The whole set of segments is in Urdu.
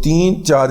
3-4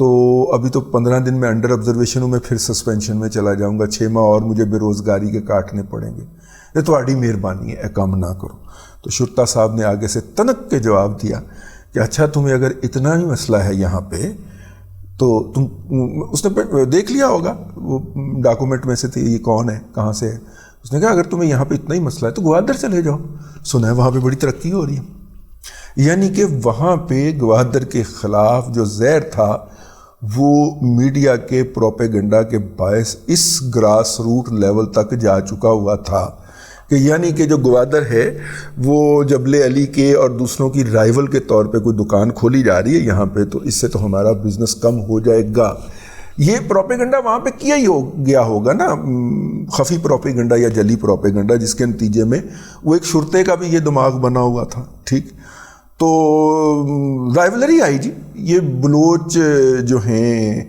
تو ابھی تو 15 دن میں انڈر آبزرویشن ہوں، میں پھر سسپینشن میں چلا جاؤں گا، 6 ماہ اور مجھے بے روزگاری کے کاٹنے پڑیں گے، یہ تہاڈی مہربانی ہے، کام نہ کرو۔ تو شرطا صاحب نے آگے سے تنک کے جواب دیا کہ اچھا تمہیں اگر اتنا ہی مسئلہ ہے یہاں پہ تو تم، اس نے دیکھ لیا ہوگا وہ ڈاکومنٹ میں سے تھے یہ کون ہے کہاں سے ہے، اس نے کہا اگر تمہیں یہاں پہ اتنا ہی مسئلہ ہے تو گوادر چلے جاؤ، سنا ہے وہاں پہ بڑی ترقی ہو رہی ہے۔ یعنی کہ وہاں پہ گوادر کے خلاف جو زہر تھا وہ میڈیا کے پروپیگنڈا کے باعث اس گراس روٹ لیول تک جا چکا ہوا تھا کہ یعنی کہ جو گوادر ہے وہ جبل علی کے اور دوسروں کی رائیول کے طور پہ کوئی دکان کھولی جا رہی ہے یہاں پہ، تو اس سے تو ہمارا بزنس کم ہو جائے گا۔ یہ پروپیگنڈا وہاں پہ کیا ہی گیا ہوگا نا، خفی پروپیگنڈا یا جلی پروپیگنڈا، جس کے نتیجے میں وہ ایک شرطے کا بھی یہ دماغ بنا ہوا تھا، ٹھیک۔ تو رائیولری آئی جی، یہ بلوچ جو ہیں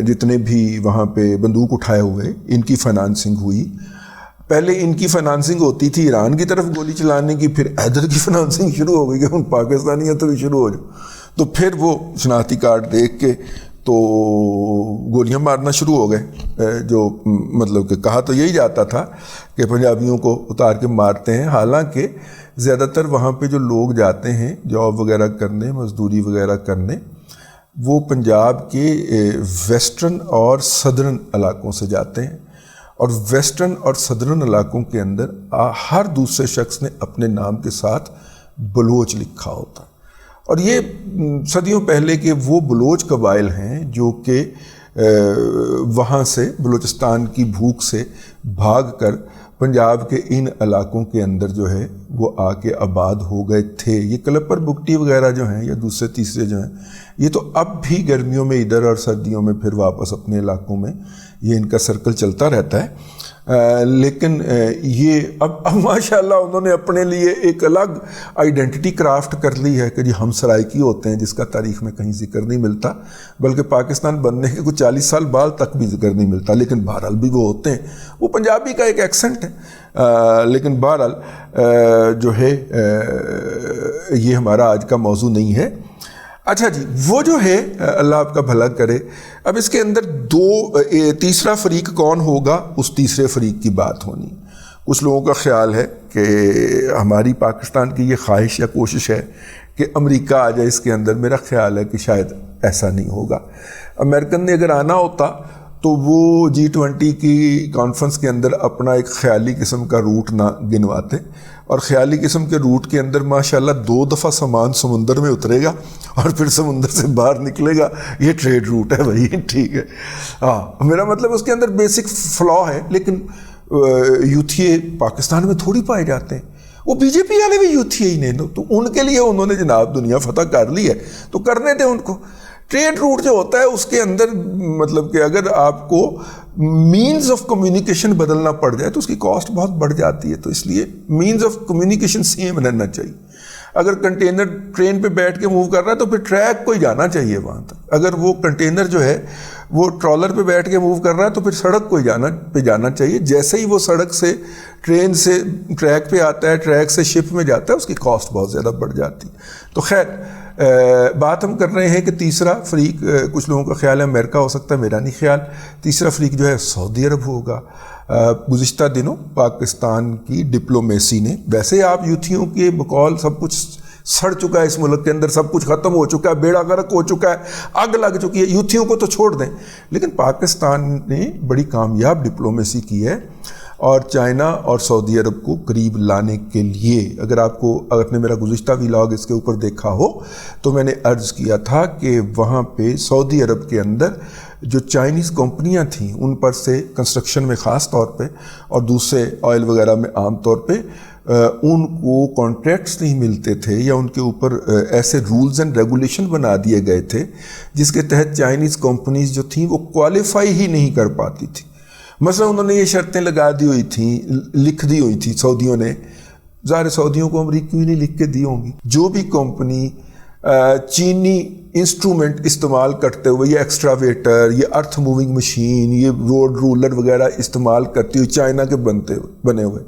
جتنے بھی وہاں پہ بندوق اٹھائے ہوئے، ان کی فائنانسنگ ہوئی۔ پہلے ان کی فائنانسنگ ہوتی تھی ایران کی طرف گولی چلانے کی، پھر حیدر کی فائنانسنگ شروع ہو گئی کہ ان پاکستانیوں تو بھی شروع ہو جاؤ، تو پھر وہ شناختی کارڈ دیکھ کے تو گولیاں مارنا شروع ہو گئے، جو مطلب کہ کہا تو یہی جاتا تھا کہ پنجابیوں کو اتار کے مارتے ہیں، حالانکہ زیادہ تر وہاں پہ جو لوگ جاتے ہیں جاب وغیرہ کرنے، مزدوری وغیرہ کرنے، وہ پنجاب کے ویسٹرن اور صدرن علاقوں سے جاتے ہیں، اور ویسٹرن اور صدرن علاقوں کے اندر ہر دوسرے شخص نے اپنے نام کے ساتھ بلوچ لکھا ہوتا، اور یہ صدیوں پہلے کے وہ بلوچ قبائل ہیں جو کہ وہاں سے بلوچستان کی بھوک سے بھاگ کر پنجاب کے ان علاقوں کے اندر جو ہے وہ آ کے آباد ہو گئے تھے۔ یہ کلپر بگٹی وغیرہ جو ہیں یا دوسرے تیسرے جو ہیں، یہ تو اب بھی گرمیوں میں ادھر اور سردیوں میں پھر واپس اپنے علاقوں میں یہ ان کا سرکل چلتا رہتا ہے، لیکن یہ اب ماشاءاللہ انہوں نے اپنے لیے ایک الگ آئیڈینٹی کرافٹ کر لی ہے کہ جی ہم سرائکی ہوتے ہیں، جس کا تاریخ میں کہیں ذکر نہیں ملتا، بلکہ پاکستان بننے کے کچھ 40 سال بعد تک بھی ذکر نہیں ملتا، لیکن بہرحال بھی وہ ہوتے ہیں، وہ پنجابی کا ایک ایکسنٹ ہے، لیکن بہرحال جو ہے یہ ہمارا آج کا موضوع نہیں ہے۔ اچھا جی، وہ جو ہے اللہ آپ کا بھلا کرے، اب اس کے اندر تیسرا فریق کون ہوگا، اس تیسرے فریق کی بات ہونی۔ کچھ لوگوں کا خیال ہے کہ ہماری پاکستان کی یہ خواہش یا کوشش ہے کہ امریکہ آ جائے اس کے اندر، میرا خیال ہے کہ شاید ایسا نہیں ہوگا۔ امریکن نے اگر آنا ہوتا تو وہ G20 کی کانفرنس کے اندر اپنا ایک خیالی قسم کا روٹ نہ گنواتے، اور خیالی قسم کے روٹ کے اندر ماشاءاللہ 2 دفعہ سامان سمندر میں اترے گا اور پھر سمندر سے باہر نکلے گا، یہ ٹریڈ روٹ ہے بھائی، ٹھیک ہے۔ ہاں، میرا مطلب اس کے اندر بیسک فلا ہے، لیکن یوتھیے پاکستان میں تھوڑی پائے جاتے ہیں، وہ بی جے پی والے بھی یوتھیے ہی نہیں، تو ان کے لیے انہوں نے جناب دنیا فتح کر لی ہے تو کرنے دیں ان کو۔ ٹریڈ روٹ جو ہوتا ہے اس کے اندر مطلب کہ اگر آپ کو مینز آف کمیونیکیشن بدلنا پڑ جائے تو اس کی کاسٹ بہت بڑھ جاتی ہے، تو اس لیے مینز آف کمیونیکیشن سیم رہنا چاہیے۔ اگر کنٹینر ٹرین پہ بیٹھ کے موو کر رہا ہے تو پھر ٹریک کو ہی جانا چاہیے وہاں تک، اگر وہ کنٹینر جو ہے وہ ٹرالر پہ بیٹھ کے موو کر رہا ہے تو پھر سڑک کو ہی جانا چاہیے۔ جیسے ہی وہ سڑک سے ٹرین سے ٹریک پہ آتا ہے، ٹریک سے شپ میں جاتا ہے، اس کی کاسٹ بہت زیادہ بڑھ جاتی ہے۔ تو خیر بات ہم کر رہے ہیں کہ تیسرا فریق، کچھ لوگوں کا خیال ہے امریکہ ہو سکتا ہے، میرا نہیں خیال۔ تیسرا فریق جو ہے سعودی عرب ہوگا۔ گزشتہ دنوں پاکستان کی ڈپلومیسی نے، ویسے آپ یوتھیوں کے بقول سب کچھ سڑ چکا ہے اس ملک کے اندر، سب کچھ ختم ہو چکا ہے، بیڑا غرق ہو چکا ہے، آگ لگ چکی ہے، یوتھیوں کو تو چھوڑ دیں، لیکن پاکستان نے بڑی کامیاب ڈپلومیسی کی ہے، اور چائنا اور سعودی عرب کو قریب لانے کے لیے، اگر آپ کو نے میرا گزشتہ ویلاگ اس کے اوپر دیکھا ہو تو میں نے عرض کیا تھا کہ وہاں پہ سعودی عرب کے اندر جو چائنیز کمپنیاں تھیں ان پر سے کنسٹرکشن میں خاص طور پہ اور دوسرے آئل وغیرہ میں عام طور پہ ان کو کانٹریکٹس نہیں ملتے تھے، یا ان کے اوپر ایسے رولز اینڈ ریگولیشن بنا دیے گئے تھے جس کے تحت چائنیز کمپنیز جو تھیں وہ کوالیفائی ہی نہیں کر پاتی تھی۔ مثلا انہوں نے یہ شرطیں لگا دی ہوئی تھیں، لکھ دی ہوئی تھی سعودیوں نے، ظاہر سعودیوں کو امریکیوں نے لکھ کے دی ہوں گی، جو بھی کمپنی چینی انسٹرومنٹ استعمال کرتے ہوئے، یہ ایکسٹراویٹر، یہ ارتھ موونگ مشین، یہ روڈ رولر وغیرہ استعمال کرتی ہوئی چائنا کے بنے ہوئے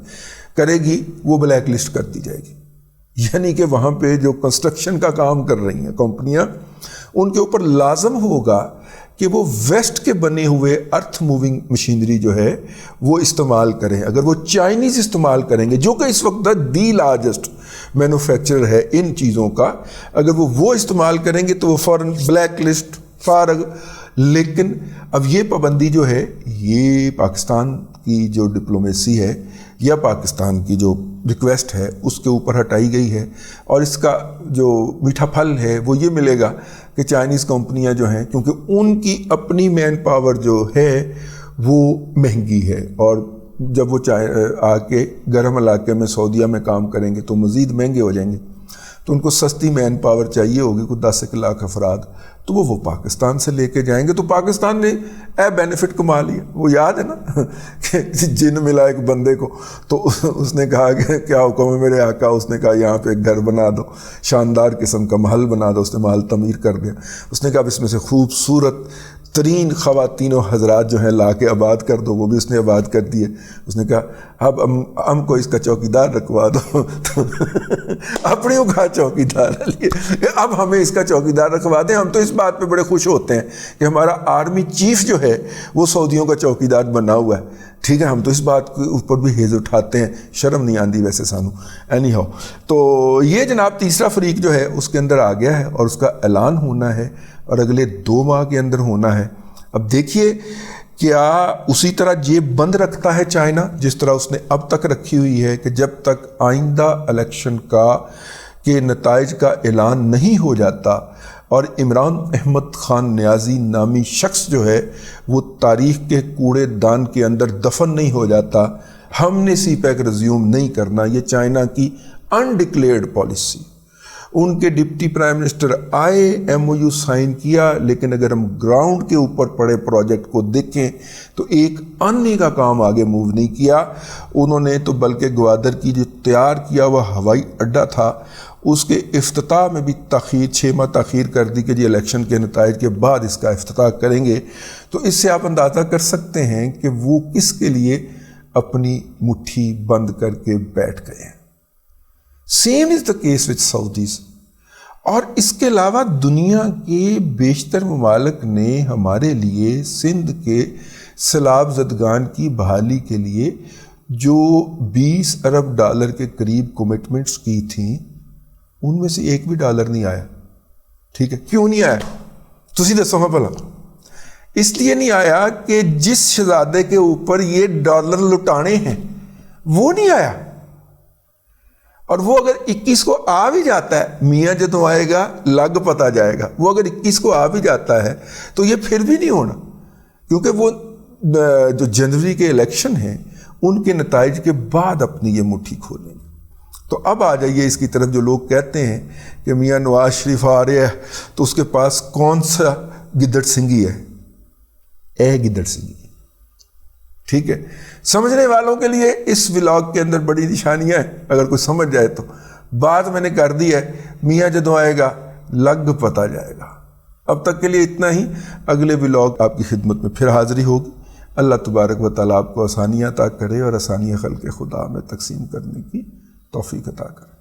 کرے گی، وہ بلیک لسٹ کر دی جائے گی۔ یعنی کہ وہاں پہ جو کنسٹرکشن کا کام کر رہی ہیں کمپنیاں، ان کے اوپر لازم ہوگا کہ وہ ویسٹ کے بنے ہوئے ارتھ موونگ مشینری جو ہے وہ استعمال کریں. اگر وہ چائنیز استعمال کریں گے، جو کہ اس وقت دی لارجسٹ مینوفیکچرر ہے ان چیزوں کا، اگر وہ استعمال کریں گے تو وہ فوراً بلیک لسٹ فارغ. لیکن اب یہ پابندی جو ہے یہ پاکستان کی جو ڈپلومیسی ہے یا پاکستان کی جو ریکویسٹ ہے اس کے اوپر ہٹائی گئی ہے، اور اس کا جو میٹھا پھل ہے وہ یہ ملے گا کہ چائنیز کمپنیاں جو ہیں، کیونکہ ان کی اپنی مین پاور جو ہے وہ مہنگی ہے، اور جب وہ آ کے گرم علاقے میں سعودیہ میں کام کریں گے تو مزید مہنگے ہو جائیں گے، تو ان کو سستی مین پاور چاہیے ہوگی، کوئی 10 لاکھ افراد، تو وہ پاکستان سے لے کے جائیں گے. تو پاکستان نے بینیفٹ کما لیا. وہ یاد ہے نا کہ جن ملا ایک بندے کو، تو اس نے کہا کہ کیا حکم ہے میرے آقا، اس نے کہا یہاں پہ ایک گھر بنا دو، شاندار قسم کا محل بنا دو. اس نے محل تعمیر کر دیا. اس نے کہا اب اس میں سے خوبصورت ترین خواتین و حضرات جو ہیں لا کے آباد کر دو. وہ بھی اس نے آباد کر دیے. اس نے کہا اب ہم کو اس کا چوکیدار رکھوا دو. تو اپنے کا چوکیدار لیے اب ہمیں اس کا چوکیدار رکھوا دیں. ہم تو اس بات پہ بڑے خوش ہوتے ہیں کہ ہمارا آرمی چیف جو ہے وہ سعودیوں کا چوکیدار بنا ہوا ہے. ٹھیک ہے، ہم تو اس بات کے اوپر بھی ہیز اٹھاتے ہیں، شرم نہیں آندی ویسے سانو. اینی ہاؤ، تو یہ جناب تیسرا فریق جو ہے اس کے اندر آ گیا ہے، اور اس کا اعلان ہونا ہے اور اگلے 2 ماہ کے اندر ہونا ہے. اب دیکھیے کیا اسی طرح جیب بند رکھتا ہے چائنا جس طرح اس نے اب تک رکھی ہوئی ہے کہ جب تک آئندہ الیکشن کے نتائج کا اعلان نہیں ہو جاتا اور عمران احمد خان نیازی نامی شخص جو ہے وہ تاریخ کے کوڑے دان کے اندر دفن نہیں ہو جاتا، ہم نے سی پیک ریزیوم نہیں کرنا. یہ چائنا کی انڈکلیئرڈ پالیسی. ان کے ڈپٹی پرائم منسٹر آئے، MOU سائن کیا، لیکن اگر ہم گراؤنڈ کے اوپر پڑے پروجیکٹ کو دیکھیں تو ایک آنے کا کام آگے موو نہیں کیا. انہوں نے تو بلکہ گوادر کی جو تیار کیا ہوا ہوائی اڈہ تھا اس کے افتتاح میں بھی 6 ماہ تاخیر کر دی کہ جی الیکشن کے نتائج کے بعد اس کا افتتاح کریں گے. تو اس سے آپ اندازہ کر سکتے ہیں کہ وہ کس کے لیے اپنی مٹھی بند کر کے بیٹھ گئے ہیں. Same is the case with Saudis. اور اس کے علاوہ دنیا کے بیشتر ممالک نے ہمارے لیے سندھ کے سیلاب زدگان کی بحالی کے لیے جو $20 ارب کے قریب کمٹمنٹس کی تھیں ان میں سے ایک بھی ڈالر نہیں آیا. ٹھیک ہے، کیوں نہیں آیا؟ تسی دسو ہاں بھلا. اس لیے نہیں آیا کہ جس شہزادے کے اوپر یہ ڈالر لٹانے ہیں وہ نہیں آیا. اور وہ اگر 21 کو آ بھی جاتا ہے، میاں جدوں آئے گا لگ پتا جائے گا، وہ اگر 21 کو آ بھی جاتا ہے تو یہ پھر بھی نہیں ہونا، کیونکہ وہ جو جنوری کے الیکشن ہیں ان کے نتائج کے بعد اپنی یہ مٹھی کھولیں گے. تو اب آ جائیے اس کی طرف. جو لوگ کہتے ہیں کہ میاں نواز شریف آ رہے ہے تو اس کے پاس کون سا گدڑ سنگھی ہے؟ گدڑ سنگھی. ٹھیک ہے، سمجھنے والوں کے لیے اس ولاگ کے اندر بڑی نشانیاں ہیں، اگر کوئی سمجھ جائے تو. بات میں نے کر دی ہے، میاں جدوں آئے گا لگ پتا جائے گا. اب تک کے لیے اتنا ہی. اگلے ولاگ آپ کی خدمت میں پھر حاضری ہوگی. اللہ تبارک و تعالیٰ آپ کو آسانیاں عطا کرے اور آسانیاں خلق خدا میں تقسیم کرنے کی توفیق عطا کرے.